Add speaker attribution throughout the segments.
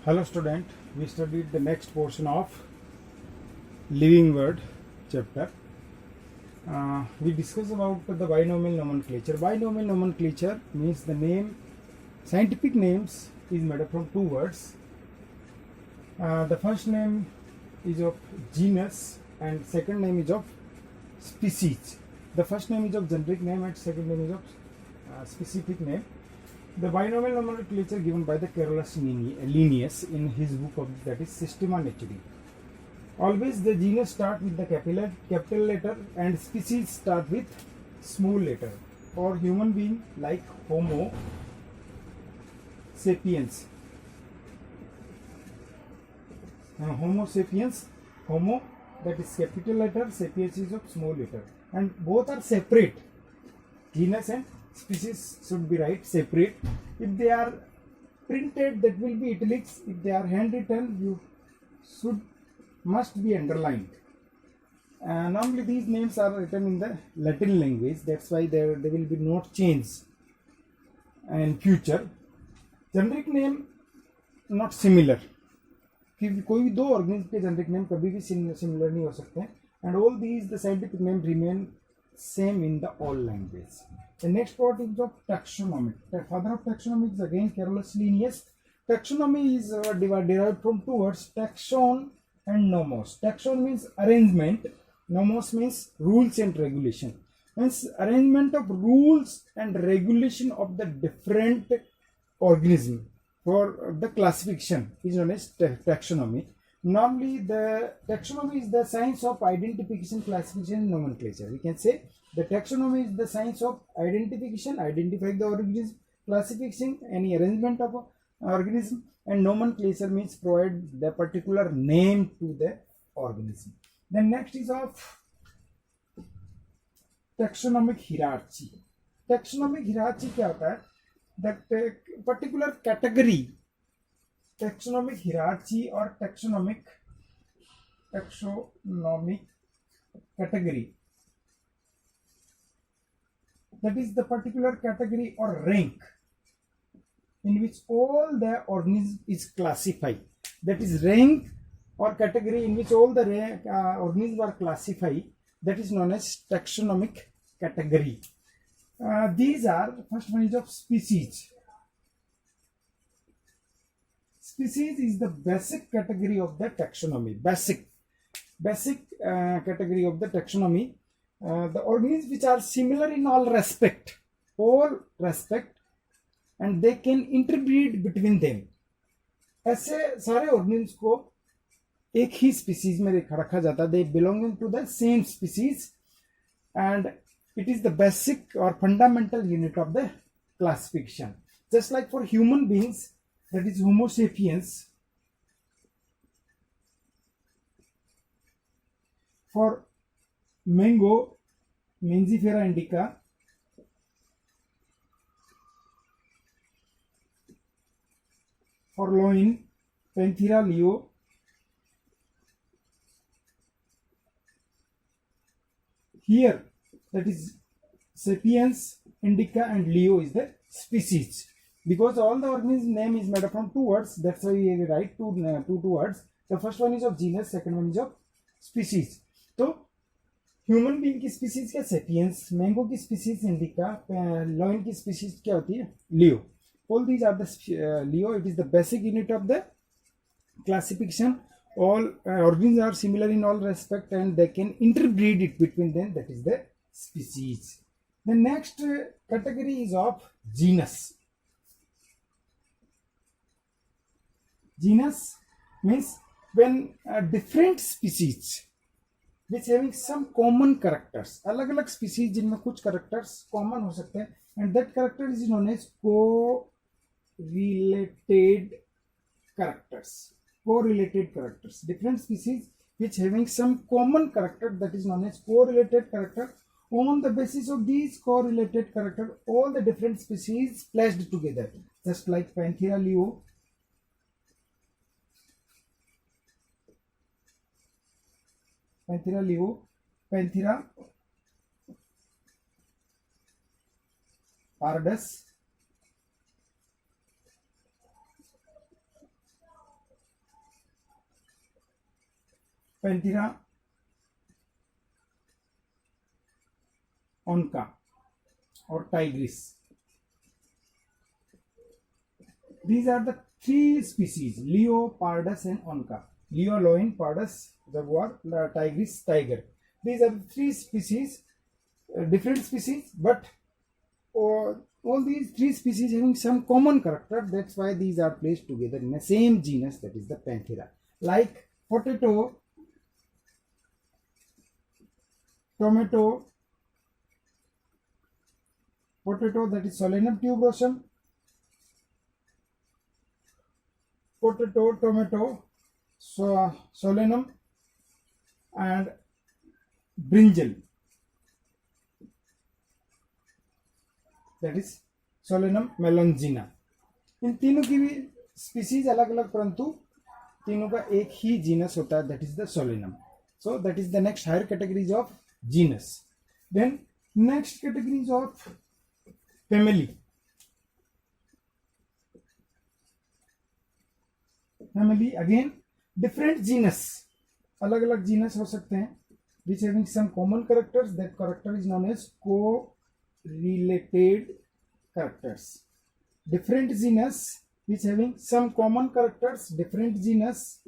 Speaker 1: Hello student, we studied the next portion of living word chapter. We discussed about the binomial nomenclature. Binomial nomenclature means the name, scientific names is made up from two words. The first name is of genus and second name is of species. The first name is of generic name and second name is of specific name. The binomial nomenclature given by the Carolus Linnaeus in his book of that is Systema Naturae. Always the genus start with the capital letter and species start with small letter. For human being like Homo sapiens. Homo sapiens, Homo that is capital letter, sapiens is of small letter, and both are separate. Genus and species should be right separate. If they are printed, that will be italics. If they are handwritten, you must be underlined. Normally these names are written in the Latin language, that's why there will be no change in future. Generic name not similar, कि कोई भी दो organism के generic name कभी भी similar नहीं हो सकते हैं, and all these the scientific name remain same in the all language. The next part is of taxonomy. The father of taxonomy is again Carolus Linnaeus. Taxonomy is derived from two words, taxon and nomos. Taxon means arrangement, nomos means rules and regulation. Means arrangement of rules and regulation of the different organism for the classification is known as taxonomy. Normally the taxonomy is the science of identification, classification and nomenclature. We can say the taxonomy is the science of identification, identifying the organism, classification, any arrangement of organism, and nomenclature means provide the particular name to the organism. Then next is of taxonomic hierarchy. Taxonomic hierarchy क्या होता है? That particular category, taxonomic hierarchy or taxonomic category, that is the particular category or rank in which all the organism is classified. That is rank or category in which all the organisms are classified, that is known as taxonomic category. These are, first one is of species. Species is the basic category of the taxonomy. Basic category of the taxonomy. The organisms which are similar in all respect, and they can interbreed between them. ऐसे सारे organisms को एक ही species में रखा जाता है. They belonging to the same species, and it is the basic or fundamental unit of the classification. Just like for human beings, that is Homo sapiens. For mango, Mangifera indica. For loin, Panthera leo. Here, that is sapiens, indica and leo is the species. Because all the organism name is made up from two words, that's why we write two words. The first one is of genus, second one is of species. So human being की species क्या sapiens, mango की species indica, lion की species क्या होती है leo. All these are the leo. It is the basic unit of the classification. All organisms are similar in all respect and they can interbreed it between them, that is the species. The next category is of genus. Genus means when different species which having some common characters, अलग अलग species जिनमें कुछ characters common हो सकते हैं, and that character is known as correlated characters. Different species which having some common character, that is known as correlated character. On the basis of these correlated character, all the different species placed together, just like Panthera leo, Panthera pardus, Panthera onca or tigris. These are the three species: Leo, Pardus, and onca. Leo, loin; Pardus, jaguar; tigris, tiger. These are the three species, different species, but all these three species having some common character. That's why these are placed together in the same genus, that is the Panthera. Like potato, tomato, that is Solanum tuberosum. Potato, tomato, Solanum, and brinjal, that is Solanum melongena. इन तीनों की भी species अलग अलग, परंतु तीनों का एक ही genus होता है, that is the solanum. So that is the next higher categories of genus. Then next categories of family. Family again different genus, अलग अलग जीनस हो सकते हैं, which having some common characters. That character is known as correlated characters. Different genus which having some common characters. Different genus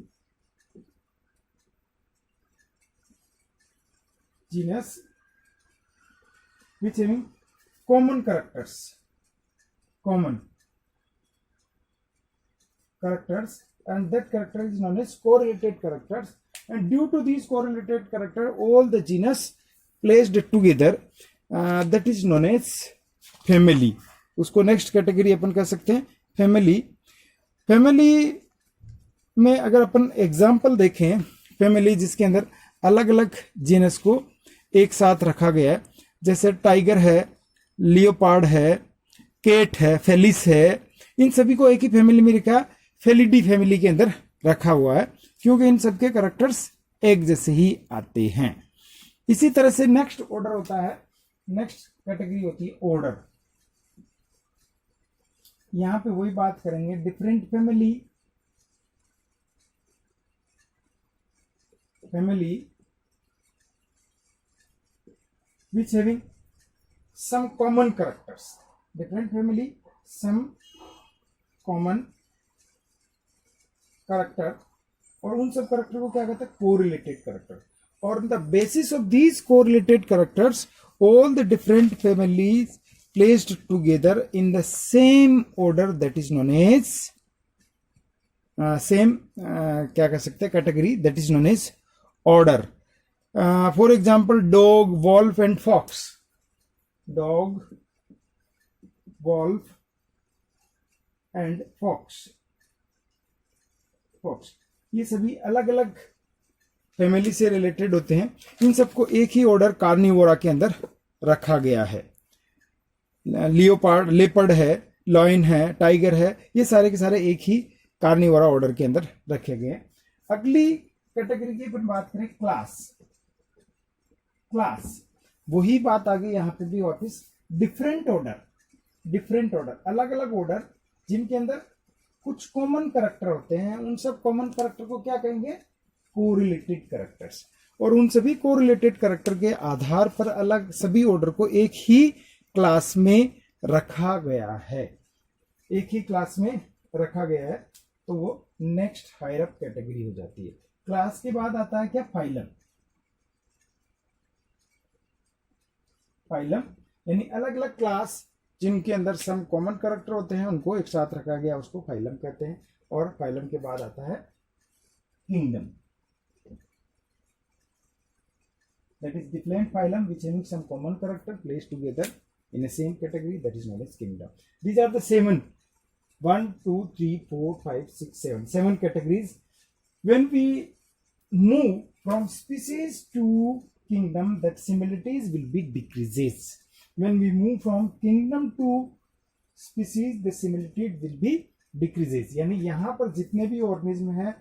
Speaker 1: which having common characters. And that character is known as correlated characters. And due to these correlated character, all the genus placed together, that is known as family. उसको next category अपन कह सकते हैं family. में अगर अपन example देखें, family जिसके अंदर अलग अलग जीनस को एक साथ रखा गया है, जैसे टाइगर है, लियोपार्ड है, केट है, फेलिस है, इन सभी को एक ही फैमिली में रखा, फेलिडी फैमिली के अंदर रखा हुआ है, क्योंकि इन सबके कैरेक्टर्स एक जैसे ही आते हैं. इसी तरह से नेक्स्ट ऑर्डर होता है, नेक्स्ट कैटेगरी होती है ऑर्डर. यहां पे वही बात करेंगे, different family which having some common characters. Different family, some common character, और उन सब कैरेक्टर को क्या कहते हैं, कोरिलेटेड कैरेक्टर. और the basis of these correlated characters, all the different families placed together in the same order, that is known as क्या कह सकते हैं category, that is known as order. For example, dog, wolf and fox. Dog, wolf and fox. ये सभी अलग अलग family से related होते हैं. इन सबको एक ही ऑर्डर कार्निवोरा के अंदर रखा गया है. लियोपार्ड, लेपर्ड है, लॉइन है, टाइगर है, ये सारे के सारे एक ही कार्निवोरा ऑर्डर के अंदर रखे गए हैं. अगली कैटेगरी की अपन बात करें, क्लास. वही बात आ गई यहाँ पे भी वापिस, डिफरेंट ऑर्डर, अलग अलग ऑर्डर जिनके अंदर कुछ कॉमन कैरेक्टर होते हैं. उन सब कॉमन कैरेक्टर को क्या कहेंगे, कोरिलेटेड कैरेक्टर्स. और उन सभी कोरिलेटेड कैरेक्टर के आधार पर अलग सभी ऑर्डर को एक ही क्लास में रखा गया है, तो वो नेक्स्ट हायर अप कैटेगरी हो जाती है. क्लास के बाद आता है क्या, फाइलम यानी अलग अलग क्लास जिनके अंदर सम कॉमन कैरेक्टर होते हैं, उनको एक साथ रखा गया, उसको फाइलम कहते हैं. और फाइलम के बाद आता है kingdom, that is different phylum which having some common character placed together in a same category, that is known as kingdom. These are the 7 categories. When we move from species to kingdom, that similarities will be decreases. When we move from kingdom to species, the similarity will be decreases. यानी यहाँ पर जितने भी organism हैं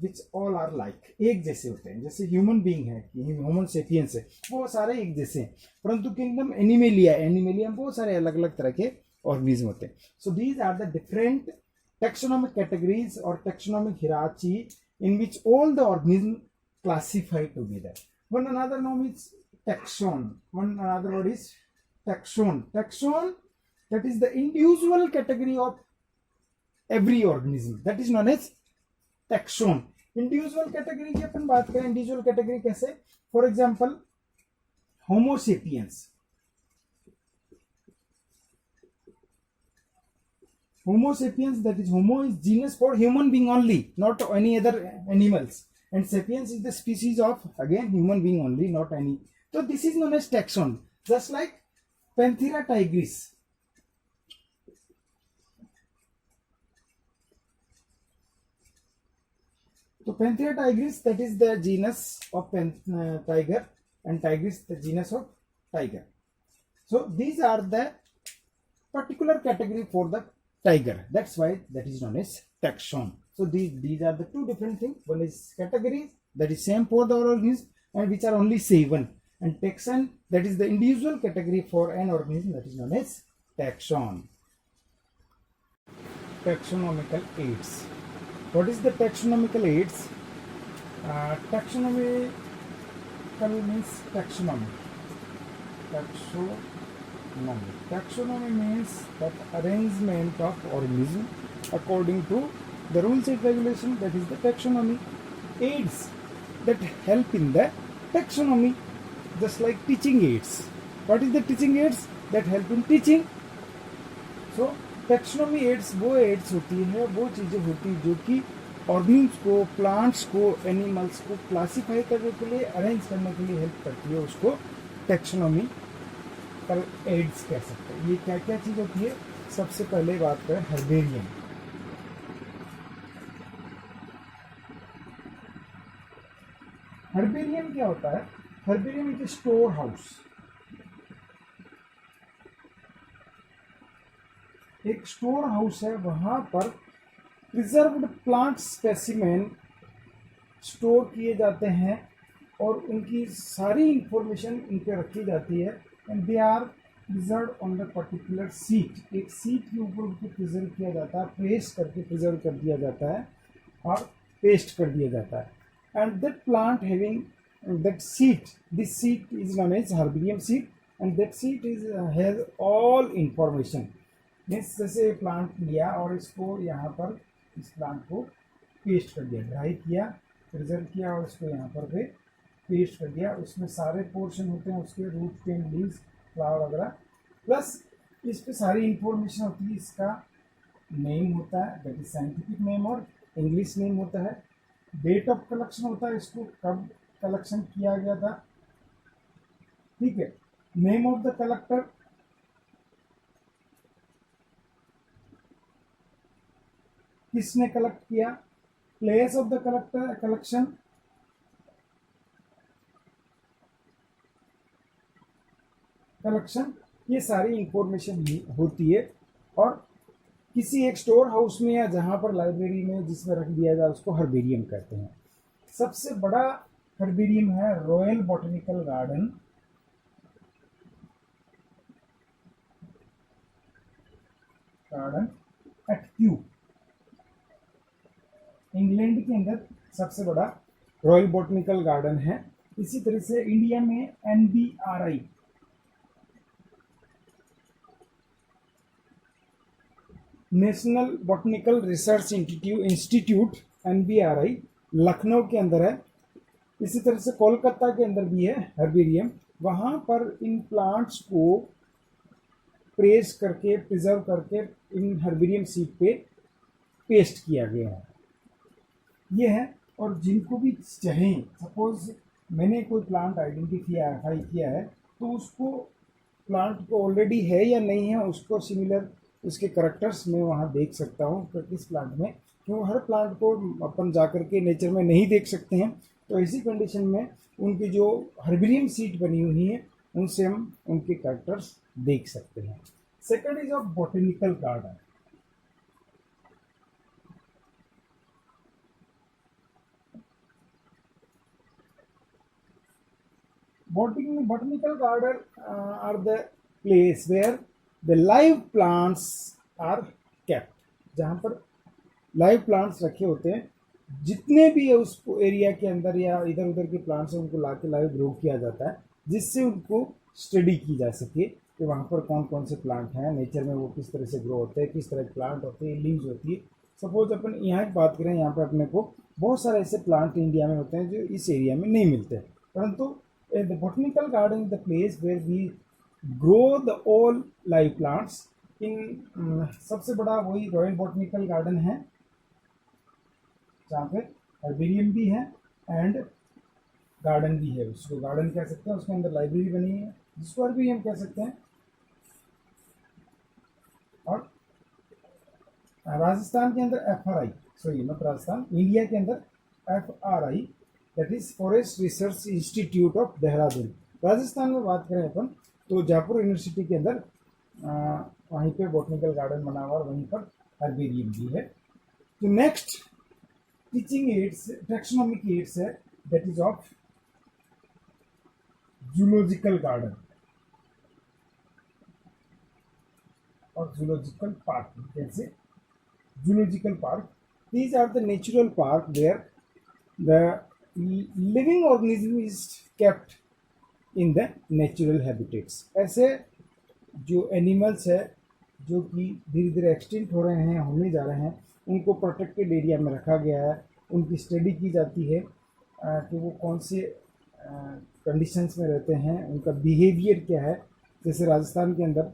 Speaker 1: which all are like, एक जैसे होते हैं. जैसे ह्यूमन बीइंग है, ह्यूमन सेपियंस है, वो सारे एक जैसे हैं. परंतु किंगडम एनिमेलिया में बहुत सारे अलग अलग तरह के ऑर्गेनिज्म होते हैं. So these are the different taxonomic categories और taxonomic hierarchy in which all the organism classify together. One another name is taxon. One another word is taxon. Taxon, that is the individual category of every organism. That is known as taxon. Individual category की अपन बात करें, individual category कैसे? For example homo sapiens. Homo sapiens, that is Homo is genus for human being only, not any other animals, and sapiens is the species of again human being only, not any. So this is known as taxon. Just like Panthera tigris. So Panthera tigris, that is the genus of tiger, and tigris the genus of tiger. So these are the particular category for the tiger. That's why that is known as taxon. So these are the two different things. One is categories, that is same for the organism, and which are only 7. And taxon, that is the individual category for an organism, that is known as taxon. Taxonomical aids. What is the taxonomical aids? Taxonomical means taxonomy. Taxonomy means that arrangement of organism according to the rules and regulation, that is the taxonomy. Aids that help in the taxonomy, just like teaching aids. What is the teaching aids? That help in teaching. So taxonomy aids वो aids होती है, वो चीज़ें होती है जो कि organisms को, प्लांट्स को, एनिमल्स को क्लासीफाई करने के लिए, अरेंज करने के लिए हेल्प करती है. उसको टैक्सोनॉमी एड्स कह सकते हैं. ये क्या क्या चीज होती है? सबसे पहले बात करें हर्बेरियम. हर्बेरियम क्या होता है? Herbarium is store house. एक स्टोर हाउस है, वहां पर प्रिजर्व्ड प्लांट स्पेसिमेन स्टोर किए जाते हैं और उनकी सारी इंफॉर्मेशन इन पे रखी जाती है. And they are preserve on the particular sheet. एक सीट के ऊपर उनको प्रिजर्व किया जाता है, प्रेस करके प्रिजर्व कर दिया जाता है और पेस्ट कर दिया जाता है. And that plant having that sheet, this sheet is known as herbarium sheet, and that sheet is has all information. Means जैसे प्लांट लिया और इसको यहाँ पर इस प्लांट को पेस्ट कर दिया, ड्राई किया, प्रिजर्व किया और इसको यहाँ पर पे पेस्ट कर दिया. उसमें सारे पोर्शन होते हैं उसके, रूट, स्टेम, लीव्स, फ्लावर वगैरह, प्लस इस पे सारी इंफॉर्मेशन होती है. इसका नेम होता है, दैट इज साइंटिफिक नेम और इंग्लिश नेम होता है. डेट ऑफ कलेक्शन होता है, इसको कब कलेक्शन किया गया था. ठीक है. नेम ऑफ द कलेक्टर, किसने कलेक्ट किया. Place of the collector collection, ये सारी इंफॉर्मेशन होती है. और किसी एक स्टोर हाउस में या जहां पर लाइब्रेरी में जिसमें रख दिया जाए उसको हर्बेरियम कहते हैं. सबसे बड़ा हर्बेरियम है royal botanical garden. At Kew, England के अंदर सबसे बड़ा रॉयल बॉटनिकल गार्डन है. इसी तरह से इंडिया में NBRI, national botanical research institute, NBRI Lucknow के अंदर है. इसी तरह से कोलकाता के अंदर भी है हर्बेरियम. वहाँ पर इन प्लांट्स को प्रेस करके, प्रिजर्व करके इन हर्बेरियम सीट पे पेस्ट किया गया है. ये है. और जिनको भी चाहें, सपोज मैंने कोई प्लांट आइडेंटिफाई किया है तो उसको प्लांट को ऑलरेडी है या नहीं है, उसको सिमिलर उसके करैक्टर्स में वहाँ देख सकता हूँ कि किस प्लांट में, क्यों हर प्लांट को अपन जा कर के नेचर में नहीं देख सकते हैं. तो ऐसी कंडीशन में उनकी जो हर्बेरियम सीट बनी हुई है उनसे हम उनके करैक्टर्स देख सकते हैं. Second is of botanical garden. Botanical garden are the place where the live plants are kept. जहाँ पर live plants रखे होते हैं जितने भी है उस एरिया के अंदर या इधर उधर के प्लांट्स हैं उनको ला के लाइव ग्रो किया जाता है, जिससे उनको स्टडी की जा सके कि वहाँ पर कौन कौन से प्लांट हैं, नेचर में वो किस तरह से ग्रो होते हैं, किस तरह के प्लांट होते हैं, लीव्स होती है। सपोज अपन यहाँ की बात करें, यहाँ पर अपने को बहुत सारे ऐसे प्लांट इंडिया में होते हैं जो इस एरिया में नहीं मिलते, परंतु the botanical garden is the place where we grow the all live plants in. सबसे बड़ा वही रॉयल बोटनिकल गार्डन है जहाँ पे हर्बेरियम भी है एंड गार्डन भी है, उसको गार्डन कह सकते हैं, उसके अंदर लाइब्रेरी बनी है जिसको हर्बेरियम कह सकते हैं। और राजस्थान के अंदर FRI, sorry not Rajasthan, India के अंदर FRI, that is forest research institute of Dehradun. Rajasthan में बात करें अपन तो जयपुर यूनिवर्सिटी के अंदर वहीं पे बॉटनिकल गार्डन बना हुआ और वहीं पर हर्बेरियम भी है। तो next teaching aids, taxonomic aids है, that is of zoological garden और जूलॉजिकल पार्क। कैसे zoological park, these are the natural park where the living organism is kept in the natural habitats। ऐसे जो एनिमल्स है जो कि धीरे धीरे एक्सटिंक्ट हो रहे हैं, होने जा रहे हैं, उनको प्रोटेक्टेड एरिया में रखा गया है, उनकी स्टडी की जाती है कि वो कौन से कंडीशंस में रहते हैं, उनका बिहेवियर क्या है। जैसे राजस्थान के अंदर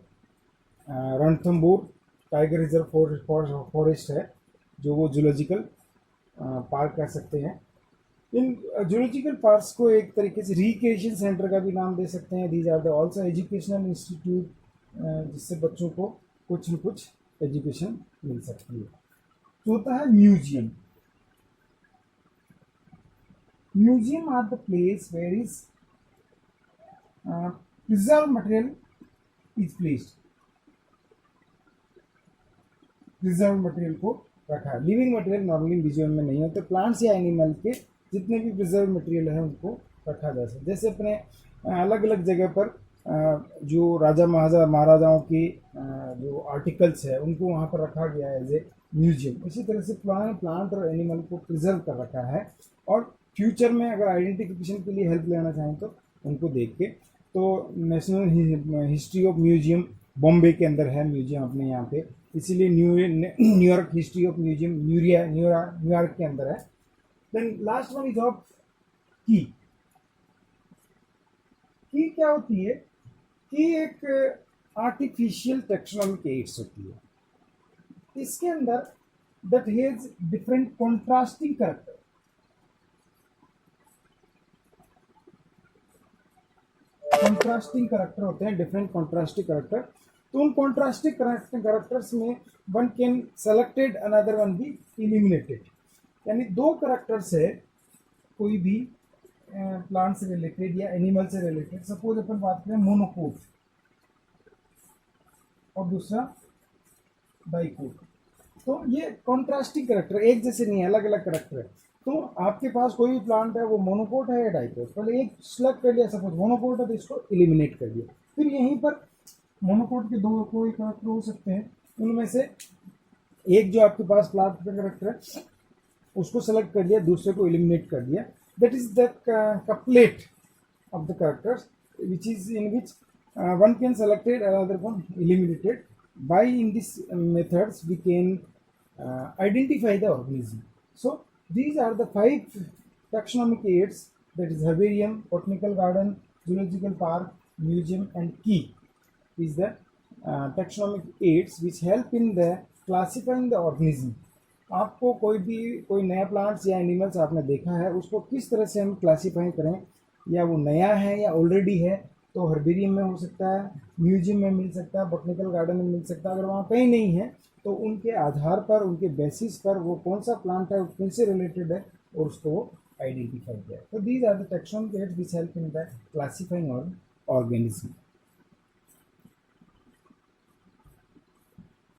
Speaker 1: रणथंभौर टाइगर रिजर्व फॉरेस्ट है जो वो जूलॉजिकल पार्क कह सकते हैं। इन जूलॉजिकल पार्क्स को एक तरीके से रिक्रिएशन सेंटर का भी नाम दे सकते हैं। These are the also educational institute, जिससे बच्चों को कुछ न कुछ एजुकेशन मिल सकती है। तो होता है museum. Museum are the place where is preserve material is placed. Preserve material को रखा है। लिविंग मटेरियल नॉर्मली म्यूजियम में नहीं होते, प्लांट्स या एनिमल के जितने भी प्रिजर्व मटेरियल है उनको रखा जा सकता है। जैसे अपने अलग अलग जगह पर जो राजा महाराजाओं के जो आर्टिकल्स है उनको वहाँ पर रखा गया है एज ए म्यूजियम। इसी तरह से प्लांट और एनिमल को प्रिजर्व कर रखा है, और फ्यूचर में अगर आइडेंटिफिकेशन के लिए हेल्प लेना चाहें तो उनको देख के। तो national history of museum Bombay के अंदर है म्यूजियम अपने यहाँ पे, इसीलिए New York history of museum New York के अंदर है। Then last one is of की। की क्या होती है? की एक आर्टिफिशियल टैक्सोनॉमिक एड्स होती है। इसके अंदर that has different contrasting character. Contrasting character होते हैं, डिफरेंट कॉन्ट्रास्टिंग कैरेक्टर। तो उन कॉन्ट्रास्टिंग कैरेक्टर्स में one can selected, another one be eliminated. यानी दो कैरेक्टर्स है कोई भी प्लांट से रिलेटेड या एनिमल से रिलेटेड। सपोज अपन बात करें मोनोकोट और दूसरा डाइकोट, तो ये कॉन्ट्रास्टिंग कैरेक्टर, एक जैसे नहीं है, अलग अलग कैरेक्टर है। तो आपके पास कोई भी प्लांट है वो मोनोकोट है या डाइकोट, पहले एक सेलेक्ट कर लिया, सपोज मोनोकोट है तो इसको एलिमिनेट कर दिया। फिर यहीं पर मोनोकोट के दो कोई कैरेक्टर हो सकते हैं, उनमें से एक जो आपके पास प्लांट का कैरेक्टर है उसको सेलेक्ट कर लिया, दूसरे को एलिमिनेट कर दिया। That is the couplet of the characters which is in which one can selected, another one eliminated. By in this methods we can identify the organism. So these are the 5 taxonomic aids, that is herbarium, botanical garden, zoological park, museum and key is the taxonomic aids which help in the classifying the organism. आपको कोई नया plants या animals आपने देखा है, उसको किस तरह से हम क्लासीफाई करें, या वो नया है या ऑलरेडी है, तो हर्बेरियम में हो सकता है, म्यूजियम में मिल सकता है, बॉटनिकल गार्डन में मिल सकता है। अगर वहाँ कहीं नहीं है तो उनके आधार पर, उनके बेसिस पर वो कौन सा प्लांट है, किनसे रिलेटेड है, और उसको वो आइडेंटिफाई किया। तो these are the taxonomic aids which help in the classifying organism.